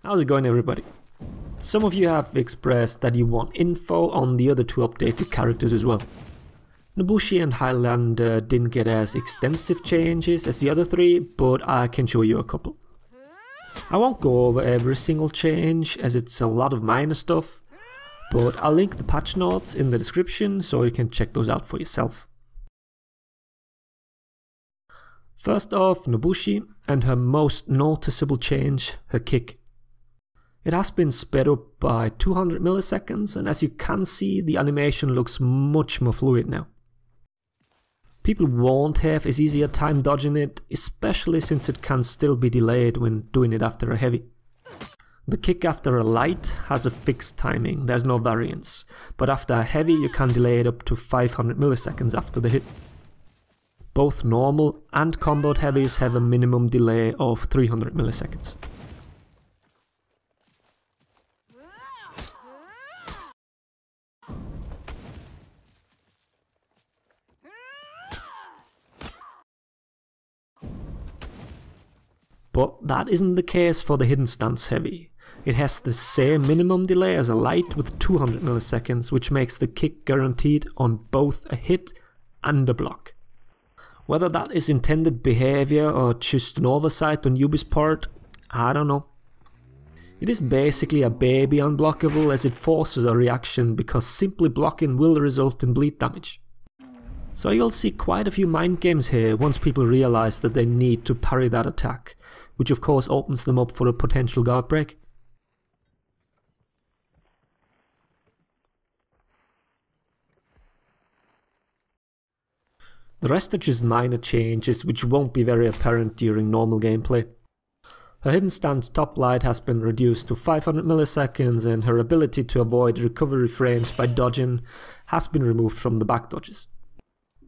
How's it going, everybody? Some of you have expressed that you want info on the other two updated characters as well. Nobushi and Highlander didn't get as extensive changes as the other three, but I can show you a couple. I won't go over every single change as it's a lot of minor stuff, but I'll link the patch notes in the description so you can check those out for yourself. First off, Nobushi and her most noticeable change, her kick. It has been sped up by 200 milliseconds, and as you can see, the animation looks much more fluid now. People won't have as easy a time dodging it, especially since it can still be delayed when doing it after a heavy. The kick after a light has a fixed timing, there's no variance, but after a heavy you can delay it up to 500 milliseconds after the hit. Both normal and comboed heavies have a minimum delay of 300 milliseconds. But that isn't the case for the hidden stance heavy. It has the same minimum delay as a light with 200 milliseconds, which makes the kick guaranteed on both a hit and a block. Whether that is intended behavior or just an oversight on Yubi's part, I don't know. It is basically a baby unblockable as it forces a reaction because simply blocking will result in bleed damage. So you'll see quite a few mind games here once people realize that they need to parry that attack, which of course opens them up for a potential guard break. The rest are just minor changes which won't be very apparent during normal gameplay. Her hidden stance top light has been reduced to 500 milliseconds and her ability to avoid recovery frames by dodging has been removed from the back dodges.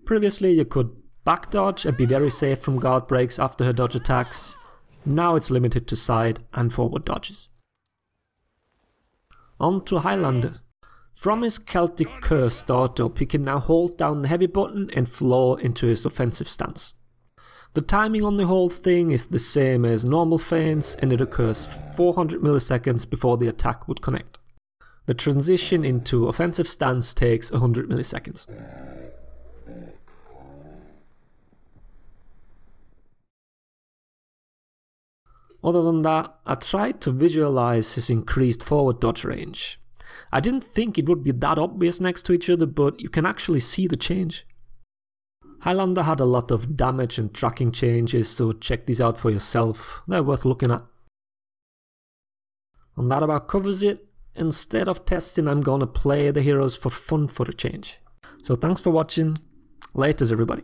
Previously you could back dodge and be very safe from guard breaks after her dodge attacks. Now it's limited to side and forward dodges. On to Highlander. From his Celtic curse startup he can now hold down the heavy button and flow into his offensive stance. The timing on the whole thing is the same as normal feints and it occurs 400 milliseconds before the attack would connect. The transition into offensive stance takes 100 milliseconds. Other than that, I tried to visualize his increased forward dodge range. I didn't think it would be that obvious next to each other, but you can actually see the change. Highlander had a lot of damage and tracking changes, so check these out for yourself, they're worth looking at. And that about covers it. Instead of testing, I'm gonna play the heroes for fun for a change. So thanks for watching, laters everybody.